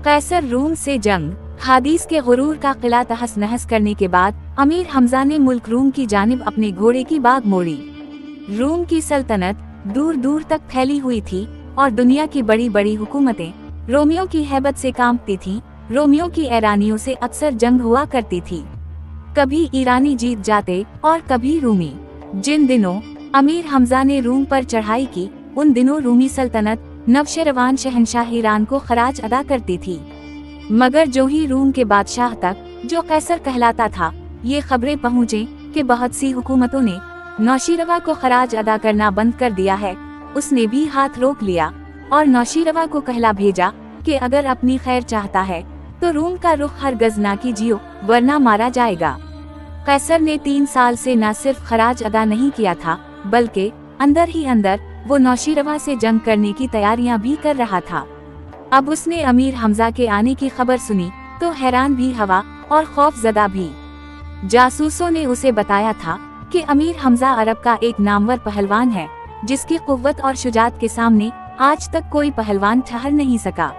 कैसर room से जंग। हादीस के गुरूर का किला तहस नहस करने के बाद अमीर हमजा ने मुल्क रूम की जानिब अपने घोड़े की बाग मोड़ी। रूम की सल्तनत दूर दूर तक फैली हुई थी और दुनिया की बड़ी बड़ी हुकूमतें रोमियों की हैबत से कांपती थीं। रोमियों की ईरानियों से अक्सर जंग हुआ करती थी, कभी ईरानी जीत जाते और कभी रूमी। जिन दिनों अमीर हमजा ने रूम पर चढ़ाई की, उन दिनों रूमी सल्तनत नवशेरवान शहंशाह ईरान को खराज अदा करती थी। मगर जो ही रूम के बादशाह तक, जो कैसर कहलाता था, ये खबरें पहुँचे कि बहुत सी हुकूमतों ने नौशीरवा को खराज अदा करना बंद कर दिया है। उसने भी हाथ रोक लिया और नौशीरवा को कहला भेजा कि अगर अपनी खैर चाहता है तो रूम का रुख हरगज़ ना कीजिए, वरना मारा जाएगा। कैसर ने 3 साल से न सिर्फ खराज अदा नहीं किया था, बल्कि अंदर ही अंदर वो नौशीरवा से जंग करने की तैयारियां भी कर रहा था। अब उसने अमीर हमजा के आने की खबर सुनी तो हैरान भी हवा और खौफजदा भी। जासूसों ने उसे बताया था कि अमीर हमजा अरब का एक नामवर पहलवान है, जिसकी कुव्वत और शुजात के सामने आज तक कोई पहलवान ठहर नहीं सका।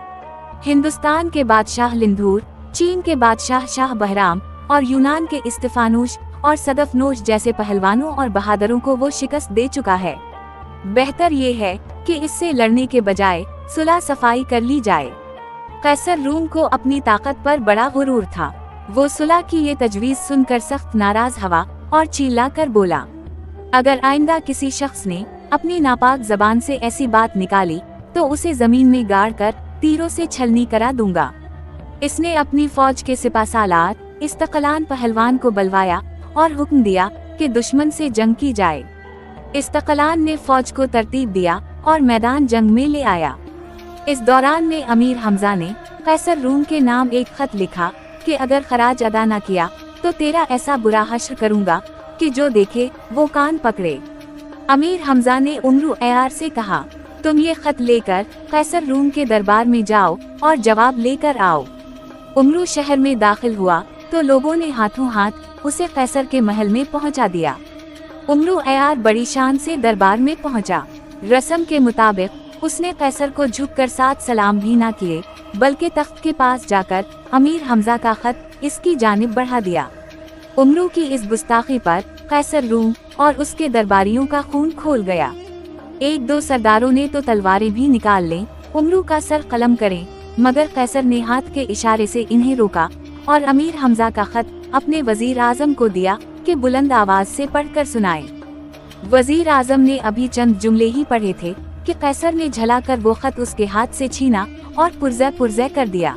हिंदुस्तान के बादशाह लिंधूर, चीन के बादशाह शाह बहराम और यूनान के इस्तिफानूश और सदफनोश जैसे पहलवानों और बहादुरों को वो शिकस्त दे चुका है। बेहतर ये है कि इससे लड़ने के बजाय सुलह सफाई कर ली जाए। कैसर रूम को अपनी ताकत पर बड़ा गुरूर था। वो सुलह की ये तजवीज़ सुनकर सख्त नाराज हवा और चिल्ला कर बोला, अगर आइंदा किसी शख्स ने अपनी नापाक जबान से ऐसी बात निकाली तो उसे जमीन में गाड़ कर तीरों से छलनी करा दूंगा। इसने अपनी फौज के सिपाहसालार इस्तकलान पहलवान को बुलवाया और हुक्म दिया कि दुश्मन से जंग की जाए। इस्तकलान ने फौज को तरतीब दिया और मैदान जंग में ले आया। इस दौरान में अमीर हमजा ने कैसर रूम के नाम एक खत लिखा कि अगर खराज अदा न किया तो तेरा ऐसा बुरा हश्र करूंगा कि जो देखे वो कान पकड़े। अमीर हमजा ने उमरू एयार से कहा, तुम ये खत लेकर कैसर रूम के दरबार में जाओ और जवाब लेकर आओ। उमरू शहर में दाखिल हुआ तो लोगों ने हाथों हाथ उसे कैसर के महल में पहुंचा दिया। उमरू एयार बड़ी शान से दरबार में पहुंचा। रस्म के मुताबिक उसने कैसर को झुककर 7 सलाम भी ना किए, बल्कि तख्त के पास जाकर अमीर हमजा का खत इसकी जानिब बढ़ा दिया। उमरू की इस गुस्ताखी पर कैसर रूम और उसके दरबारियों का खून खोल गया। 1-2 सरदारों ने तो तलवारें भी निकाल लें उमरू का सर कलम करें, मगर कैसर ने हाथ के इशारे से इन्हें रोका और अमीर हमजा का खत अपने वजीर आजम को दिया कि बुलंद आवाज से पढ़कर सुनाए। वजीर आजम ने अभी चंद जुमले ही पढ़े थे कि कैसर ने झलाकर वो खत उसके हाथ से छीना और पुर्ज़े पुर्ज़े कर दिया।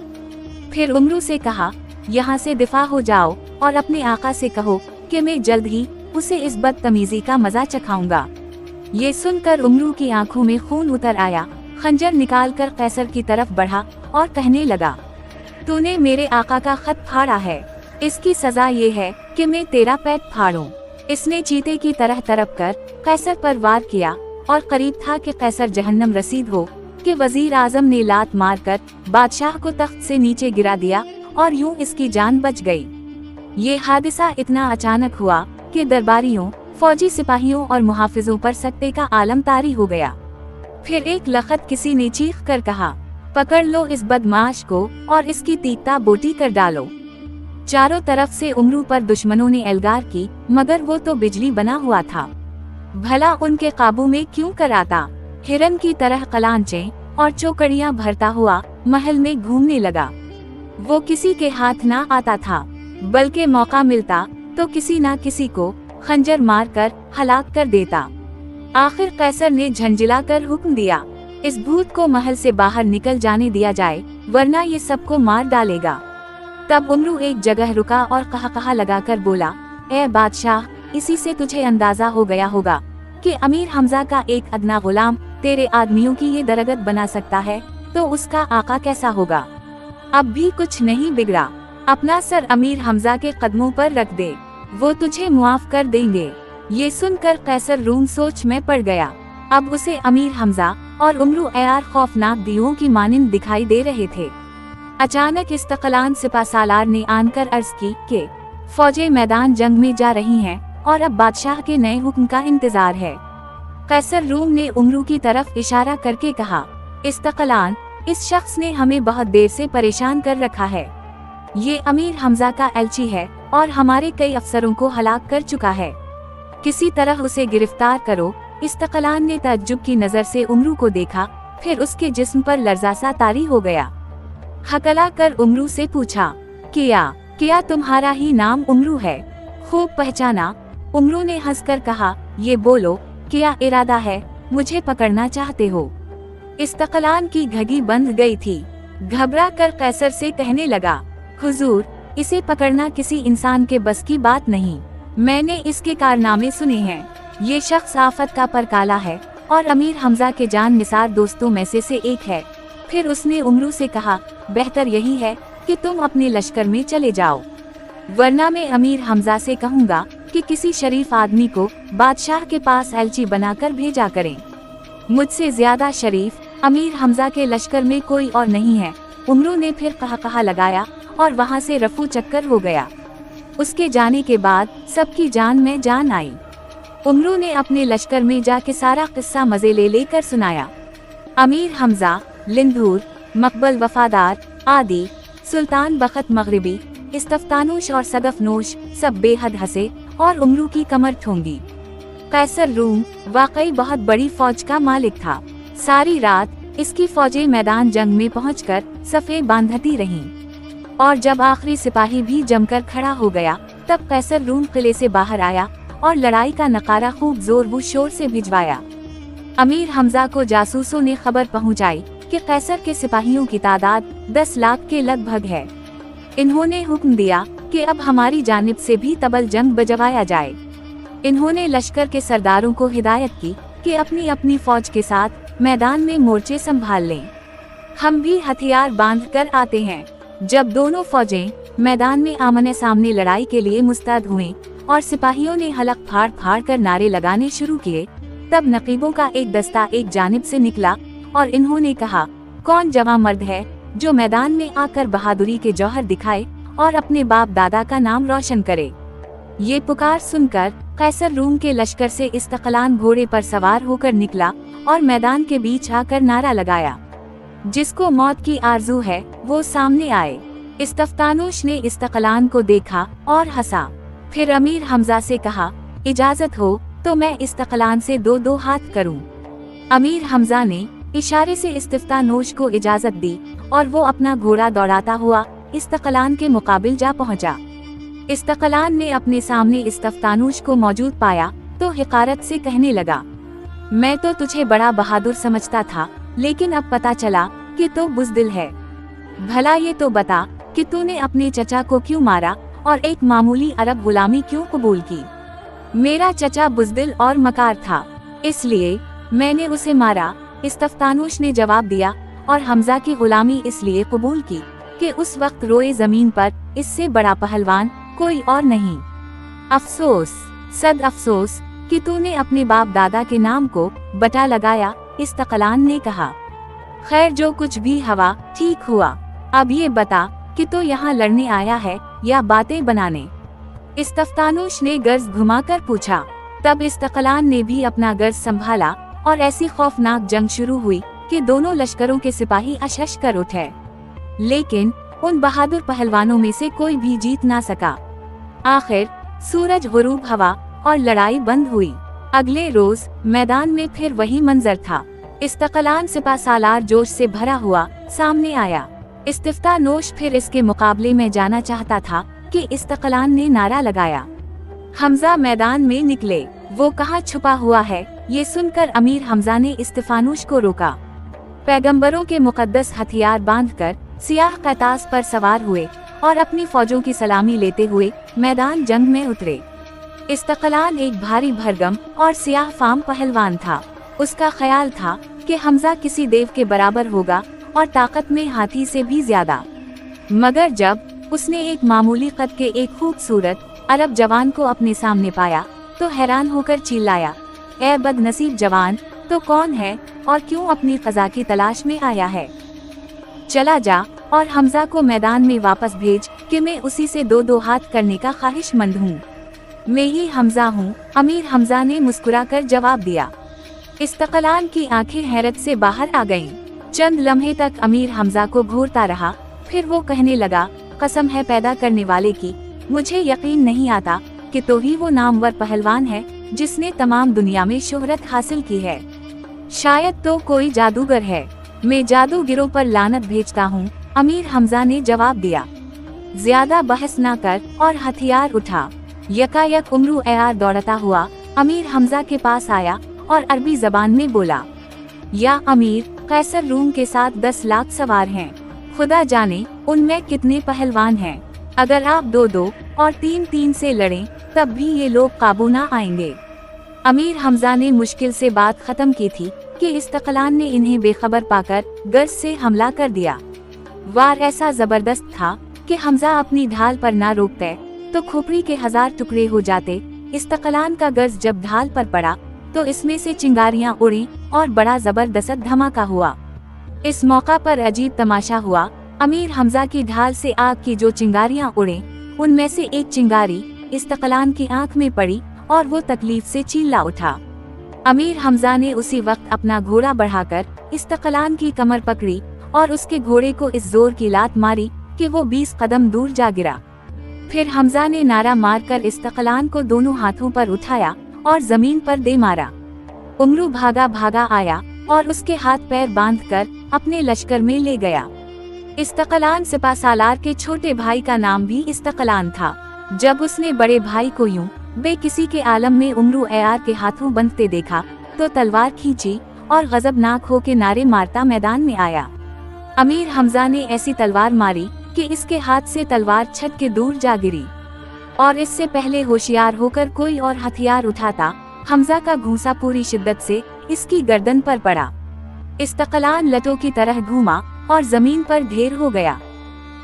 फिर उमरू से कहा, यहाँ से दिफा हो जाओ और अपने आका से कहो कि मैं जल्द ही उसे इस बदतमीजी का मजा चखाऊंगा। ये सुनकर उमरू की आंखों में खून उतर आया। खंजर निकालकर कैसर की तरफ बढ़ा और कहने लगा, तूने मेरे आका का खत फाड़ा है, इसकी सजा ये है कि मैं तेरा पेट फाड़ूं। इसने चीते की तरह तड़प कर कैसर पर वार किया और करीब था कि कैसर जहन्नम रसीद हो कि वजीर आजम ने लात मारकर बादशाह को तख्त से नीचे गिरा दिया और यूं इसकी जान बच गई। ये हादसा इतना अचानक हुआ कि दरबारियों, फौजी सिपाहियों और मुहाफिजों पर सकते का आलम तारी हो गया। फिर एक लखत किसी ने चीख कर कहा, पकड़ लो इस बदमाश को और इसकी तीता बोटी कर डालो। चारों तरफ से उमरू पर दुश्मनों ने एल्गार की, मगर वो तो बिजली बना हुआ था, भला उनके काबू में क्यों कराता। हिरन की तरह कलांचे और चौकड़ियां भरता हुआ महल में घूमने लगा। वो किसी के हाथ ना आता था, बल्कि मौका मिलता तो किसी ना किसी को खंजर मारकर हलाक कर देता। आखिर कैसर ने झंझिलाकर हुक्म दिया, इस भूत को महल से बाहर निकल जाने दिया जाए, वरना ये सबको मार डालेगा। तब उमरू एक जगह रुका और कहा लगाकर बोला, ए बादशाह, इसी से तुझे अंदाजा हो गया होगा कि अमीर हमजा का एक अदना गुलाम तेरे आदमियों की ये दरगत बना सकता है, तो उसका आका कैसा होगा। अब भी कुछ नहीं बिगड़ा, अपना सर अमीर हमजा के कदमों पर रख दे, वो तुझे मुआफ कर देंगे। ये सुनकर कैसर रूम सोच में पड़ गया। अब उसे अमीर हमजा और उमरू एयार खौफनाक दियों की मानिंद दिखाई दे रहे थे। अचानक इस्तकलान सिपाहसालार ने आनकर अर्ज की कि फौजें मैदान जंग में जा रही हैं और अब बादशाह के नए हुक्म का इंतजार है। कैसर रूम ने उमरू की तरफ इशारा करके कहा, इस्तकलान, इस शख्स ने हमें बहुत देर से परेशान कर रखा है। ये अमीर हमजा का एलची है और हमारे कई अफसरों को हलाक कर चुका है। किसी तरह उसे गिरफ्तार करो। इस्तकलान ने ताज्जुब की नजर से उमरू को देखा, फिर उसके जिस्म पर लर्जा सा तारी हो गया। हकला कर उमरू से पूछा, क्या तुम्हारा ही नाम उमरू है? खूब पहचाना। उमरू ने हंसकर कहा, ये बोलो, क्या इरादा है? मुझे पकड़ना चाहते हो? इस्तकलान की घगी बंध गई थी। घबरा कर कैसर से कहने लगा, हुजूर, इसे पकड़ना किसी इंसान के बस की बात नहीं। मैंने इसके कारनामे सुने हैं। ये शख्स आफत का परकाला है और अमीर हमजा के जान निसार दोस्तों में से एक है। फिर उसने उमरू से कहा, बेहतर यही है कि तुम अपने लश्कर में चले जाओ, वरना मैं अमीर हमजा से कहूँगा कि किसी शरीफ आदमी को बादशाह के पास एलची बनाकर भेजा करें। मुझसे ज्यादा शरीफ अमीर हमजा के लश्कर में कोई और नहीं है। उमरू ने फिर कहा लगाया और वहाँ से रफू चक्कर हो गया। उसके जाने के बाद सबकी जान में जान आई। उमरू ने अपने लश्कर में जाके सारा किस्सा मजे ले लेकर सुनाया। अमीर हमजा, लिंधूर, मकबल वफादार आदि, सुल्तान बखत मगरिबी, इस्तफ्तानूश और सदफनोश सब बेहद हंसे और उमरू की कमर ठोंगी। कैसर रूम वाकई बहुत बड़ी फौज का मालिक था। सारी रात इसकी फौजें मैदान जंग में पहुंचकर सफ़े बांधती रहीं और जब आखिरी सिपाही भी जमकर खड़ा हो गया तब कैसर रूम किले से बाहर आया और लड़ाई का नकारा खूब जोर व शोर से भिजवाया। अमीर हमजा को जासूसों ने खबर पहुंचाई कि कैसर के सिपाहियों की तादाद 10 लाख के लगभग है। इन्होंने हुक्म दिया कि अब हमारी जानिब से भी तबल जंग बजवाया जाए। इन्होंने लश्कर के सरदारों को हिदायत की कि अपनी अपनी फौज के साथ मैदान में मोर्चे संभाल लें। हम भी हथियार बांध कर आते हैं। जब दोनों फौजें मैदान में आमने सामने लड़ाई के लिए मुस्तैद हुए और सिपाहियों ने हलक फाड़ फाड़ कर नारे लगाने शुरू किए, तब नकीबों का एक दस्ता एक जानिब से निकला और इन्होंने कहा, कौन जवां मर्द है जो मैदान में आकर बहादुरी के जौहर दिखाए और अपने बाप दादा का नाम रोशन करे। ये पुकार सुनकर कैसर रूम के लश्कर से इस्तकलान घोड़े पर सवार होकर निकला और मैदान के बीच आकर नारा लगाया, जिसको मौत की आरजू है वो सामने आए। इस्तफ्तानूश ने इस्तकलान को देखा और हंसा। फिर अमीर हमजा से कहा, इजाजत हो तो मैं इस्तकलान से दो हाथ करूं। अमीर हमजा ने इशारे से इस्तफ्तानूश को इजाजत दी और वो अपना घोड़ा दौड़ाता हुआ इस्तकलान के मुकाबिल जा पहुंचा। इस्तकलान ने अपने सामने इस्तफ्तानूश को मौजूद पाया तो हिकारत से कहने लगा, मैं तो तुझे बड़ा बहादुर समझता था, लेकिन अब पता चला कि तो बुज़दिल है। भला ये तो बता कि तूने अपने चचा को क्यों मारा और एक मामूली अरब गुलामी क्यों कबूल की? मेरा चचा बुज़दिल और मकार था, इसलिए मैंने उसे मारा, इस्तफ्तानूश ने जवाब दिया, और हमजा की गुलामी इसलिए कबूल की कि उस वक्त रोए जमीन पर इससे बड़ा पहलवान कोई और नहीं। अफसोस, सद अफसोस कि तूने अपने बाप दादा के नाम को बटा लगाया, इस्तकलान ने कहा। खैर, जो कुछ भी हवा ठीक हुआ। अब ये बता कि तो यहाँ लड़ने आया है या बातें बनाने? इस्तफ्तानूश ने गर्ज घुमाकर पूछा। तब इस्तकलान ने भी अपना गर्ज संभाला और ऐसी खौफनाक जंग शुरू हुई कि दोनों लश्करों के सिपाही अशश कर उठे, लेकिन उन बहादुर पहलवानों में से कोई भी जीत ना सका। आखिर सूरज गुरूब हुआ और लड़ाई बंद हुई। अगले रोज मैदान में फिर वही मंजर था। इस्तकलान सिपा सालार जोश से भरा हुआ सामने आया। इस्तिफ्तानूश फिर इसके मुकाबले में जाना चाहता था कि इस्तकलान ने नारा लगाया, हमजा मैदान में निकले। वो कहाँ छुपा हुआ है? ये सुनकर अमीर हमजा ने इस्तिफ्तानूश को रोका। पैगंबरों के मुकद्दस हथियार बांधकर सियाह कैतास पर सवार हुए और अपनी फौजों की सलामी लेते हुए मैदान जंग में उतरे। इस्तकलान एक भारी भरगम और सियाह फाम पहलवान था। उसका ख्याल था कि हमजा किसी देव के बराबर होगा और ताकत में हाथी से भी ज्यादा। मगर जब उसने एक मामूली कद के एक खूबसूरत अरब जवान को अपने सामने पाया तो हैरान होकर चिल्लाया, ऐ बदनसीब जवान, तो कौन है और क्यों अपनी क़ज़ा की तलाश में आया है? चला जा और हमजा को मैदान में वापस भेज कि मैं उसी से दो हाथ करने का ख्वाहिशमंद हूँ। मैं ही हमजा हूँ, अमीर हमजा ने मुस्कुराकर जवाब दिया। इस्तकलान की आंखें हैरत से बाहर आ गईं। चंद लम्हे तक अमीर हमजा को घूरता रहा, फिर वो कहने लगा, कसम है पैदा करने वाले की, मुझे यकीन नहीं आता कि तो ही वो नामवर पहलवान है जिसने तमाम दुनिया में शोहरत हासिल की है। शायद तो कोई जादूगर है। मैं जादूगिरों पर लानत भेजता हूँ, अमीर हमजा ने जवाब दिया। ज्यादा बहस न कर और हथियार उठा। यकायक उमरू एआर दौड़ता हुआ अमीर हमजा के पास आया और अरबी जबान में बोला, या अमीर, कैसर रूम के साथ 10 लाख सवार हैं। खुदा जाने उनमें कितने पहलवान हैं। अगर आप 2-2 और 3-3 से लड़ें तब भी ये लोग काबू ना आएंगे। अमीर हमजा ने मुश्किल से बात खत्म की थी कि इस्तकलान ने इन्हें बेखबर पाकर गर्ज से हमला कर दिया। वार ऐसा जबरदस्त था कि हमजा अपनी ढाल पर ना रोकते तो खोपड़ी के 1000 टुकड़े हो जाते। इस्तकलान का गर्ज जब ढाल पर पड़ा तो इसमें से चिंगारियां उड़ी और बड़ा जबरदस्त धमाका हुआ। इस मौका पर अजीब तमाशा हुआ। अमीर हमजा की ढाल से आग की जो चिंगारियां उड़े, उनमें से एक चिंगारी इस्तकलान की आंख में पड़ी और वो तकलीफ से चील्ला उठा। अमीर हमजा ने उसी वक्त अपना घोड़ा बढ़ाकर इस्तकलान की कमर पकड़ी और उसके घोड़े को इस जोर की लात मारी कि वो 20 कदम दूर जा गिरा। फिर हमजा ने नारा मारकर इस्तकलान को दोनों हाथों पर उठाया और जमीन पर दे मारा। उमरू भागा भागा आया और उसके हाथ पैर बांधकर अपने लश्कर में ले गया। इस्तकलान सिपा सालार के छोटे भाई का नाम भी इस्तकलान था। जब उसने बड़े भाई को यूं बेकिसी के आलम में उमरू एआर के हाथों बंधते देखा तो तलवार खींची और गजबनाक होके नारे मारता मैदान में आया। अमीर हमजा ने ऐसी तलवार मारी कि इसके हाथ से तलवार छत के दूर जा गिरी और इससे पहले होशियार होकर कोई और हथियार उठाता, हमजा का घूंसा पूरी शिद्दत से इसकी गर्दन पर पड़ा। इस्तकलान लटों की तरह घूमा और जमीन पर ढेर हो गया।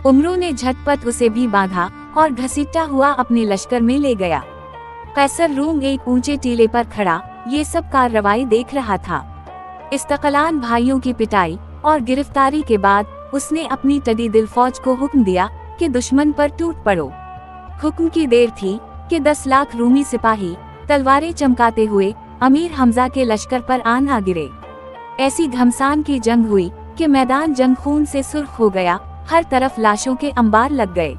उमरू ने झटपट उसे भी बांधा और घसीटता हुआ अपने लश्कर में ले गया। कैसर रूम एक ऊंचे टीले पर खड़ा ये सब कार्रवाई देख रहा था। इस्तकलान भाइयों की पिटाई और गिरफ्तारी के बाद उसने अपनी टडी दिल फौज को हुक्म दिया कि दुश्मन पर टूट पड़ो। हुक्म की देर थी कि 10 लाख रूमी सिपाही तलवारें चमकाते हुए अमीर हमजा के लश्कर पर आन आ गिरे। ऐसी घमसान की जंग हुई कि मैदान जंग खून से सुर्ख हो गया। हर तरफ लाशों के अंबार लग गए।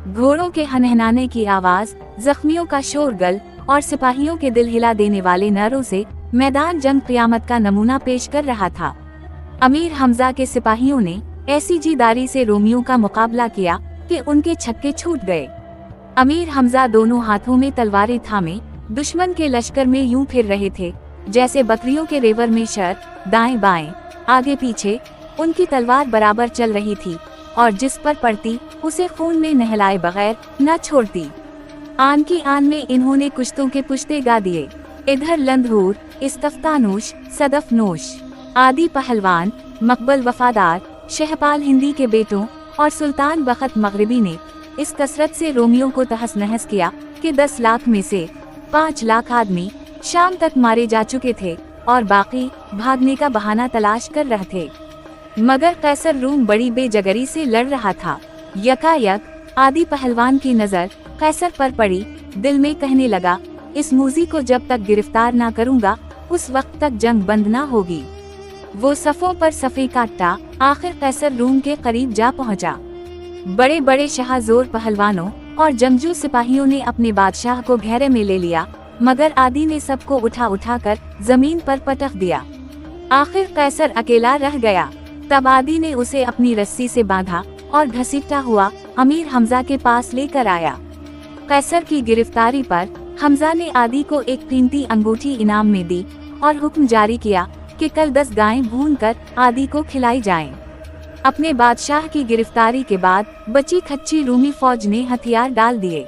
घोड़ों के हनहनाने की आवाज, जख्मियों का शोरगुल और सिपाहियों के दिल हिला देने वाले नारों से मैदान जंग क़यामत का नमूना पेश कर रहा था। अमीर हमजा के सिपाहियों ने ऐसी जीदारी से रोमियों का मुकाबला किया कि उनके छक्के छूट गए। अमीर हमजा दोनों हाथों में तलवारें थामे दुश्मन के लश्कर में यूं फिर रहे थे जैसे बकरियों के रेवर में शर, दाएं बाएं, आगे पीछे उनकी तलवार बराबर चल रही थी और जिस पर पड़ती उसे खून में नहलाए बगैर न छोड़ती। आन की आन में इन्होंने कुश्तों के पुश्ते गा दिए। इधर लंदहूर, इस्तफ्तानूश, सदफनोश आदि पहलवान, मकबल वफादार, शहपाल हिंदी के बेटों और सुल्तान बखत मगरिबी ने इस कसरत से रोमियों को तहस नहस किया कि 10 लाख में से 5 लाख आदमी शाम तक मारे जा चुके थे और बाकी भागने का बहाना तलाश कर रहे थे। मगर कैसर रूम बड़ी बेजगरी से लड़ रहा था। यकायक आदि पहलवान की नजर कैसर पर पड़ी। दिल में कहने लगा, इस मूजी को जब तक गिरफ्तार ना करूंगा उस वक्त तक जंग बंद ना होगी। वो सफ़ों पर सफ़े काटता आखिर कैसर रूम के करीब जा पहुंचा। बड़े बड़े शाहजोर पहलवानों और जंगजू सिपाहियों ने अपने बादशाह को घेरे में ले लिया, मगर आदि ने सबको उठा उठा कर जमीन पर पटक दिया। आखिर कैसर अकेला रह गया। तब आदि ने उसे अपनी रस्सी से बांधा और घसीटता हुआ अमीर हमजा के पास लेकर आया। कैसर की गिरफ्तारी पर हमजा ने आदि को एक कीमती अंगूठी इनाम में दी और हुक्म जारी किया कि कल 10 गायें भूनकर आदि को खिलाई जाएं। अपने बादशाह की गिरफ्तारी के बाद बची खच्ची रूमी फौज ने हथियार डाल दिए।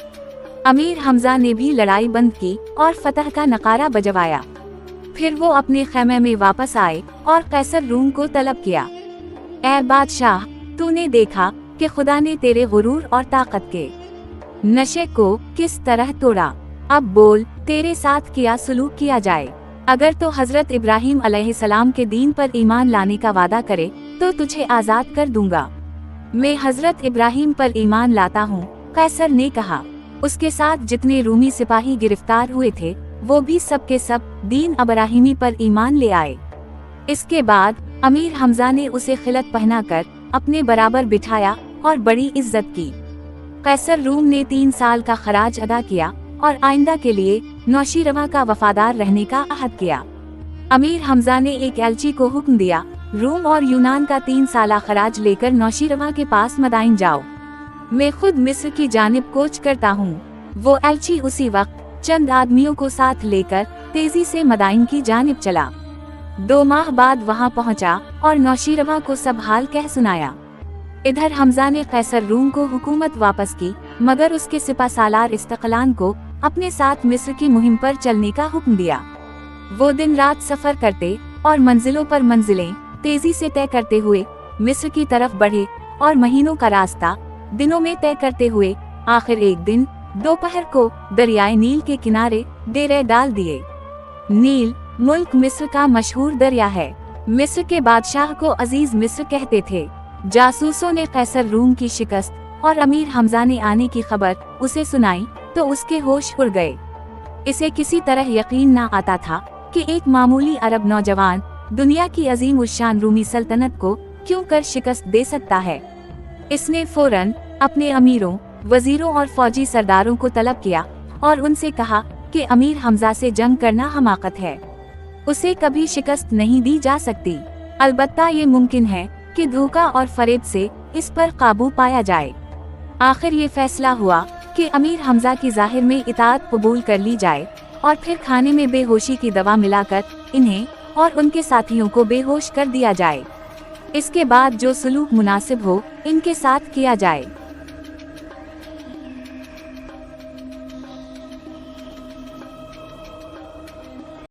अमीर हमजा ने भी लड़ाई बंद की और फतह का नकारा बजवाया। फिर वो अपने खेमे में वापस आए और कैसर रूम को तलब किया। ऐ बादशाह, तूने देखा कि खुदा ने तेरे गुरूर और ताकत के नशे को किस तरह तोड़ा। अब बोल, तेरे साथ क्या सलूक किया जाए। अगर तो हजरत इब्राहिम अलैहिस्सलाम के दीन पर ईमान लाने का वादा करे तो तुझे आजाद कर दूंगा। मैं हजरत इब्राहिम पर ईमान लाता हूँ, कैसर ने कहा। उसके साथ जितने रूमी सिपाही गिरफ्तार हुए थे वो भी सब के सब दीन इब्राहिमी पर ईमान ले आए। इसके बाद अमीर हमजा ने उसे खिलत पहनाकर अपने बराबर बिठाया और बड़ी इज्जत की। कैसर रूम ने 3 साल का खराज अदा किया और आइंदा के लिए नौशीरवा का वफादार रहने का अहद किया। अमीर हमजा ने एक एलची को हुक्म दिया, रूम और यूनान का 3 साला खराज लेकर नौशीरवा के पास मदाइन जाओ, मैं खुद मिस्र की जानिब कोच करता हूँ। वो एलची उसी वक्त चंद आदमियों को साथ लेकर तेजी से मदाइन की जानिब चला। 2 माह बाद वहाँ पहुँचा और नौशीरवा को सब हाल कह सुनाया। इधर हमजा ने कैसर रूम को हुकूमत वापस की, मगर उसके सिपा सालार इस्तकलान को अपने साथ मिस्र की मुहिम पर चलने का हुक्म दिया। वो दिन रात सफर करते और मंजिलों पर मंजिलें तेजी से तय करते हुए मिस्र की तरफ बढ़े और महीनों का रास्ता दिनों में तय करते हुए आखिर एक दिन दोपहर को दरियाए नील के किनारे डेरे डाल दिए। नील मुल्क मिस्र का मशहूर दरिया है। मिस्र के बादशाह को अजीज मिस्र कहते थे। जासूसों ने कैसर रूम की शिकस्त और अमीर हमजा ने आने की खबर उसे सुनाई तो उसके होश उड़ गए। इसे किसी तरह यकीन ना आता था कि एक मामूली अरब नौजवान दुनिया की अजीम उश्शान रूमी सल्तनत को क्यों कर शिकस्त दे सकता है। इसने फौरन अपने अमीरों, वजीरों और फौजी सरदारों को तलब किया और उनसे कहा कि अमीर हमजा से जंग करना हमाकत है, उसे कभी शिकस्त नहीं दी जा सकती। अलबत्ता ये मुमकिन है कि धोखा और फरेब से इस पर काबू पाया जाए। आखिर ये फैसला हुआ कि अमीर हमजा की जाहिर में इताअत कबूल कर ली जाए और फिर खाने में बेहोशी की दवा मिलाकर इन्हें और उनके साथियों को बेहोश कर दिया जाए। इसके बाद जो सलूक मुनासिब हो इनके साथ किया जाए।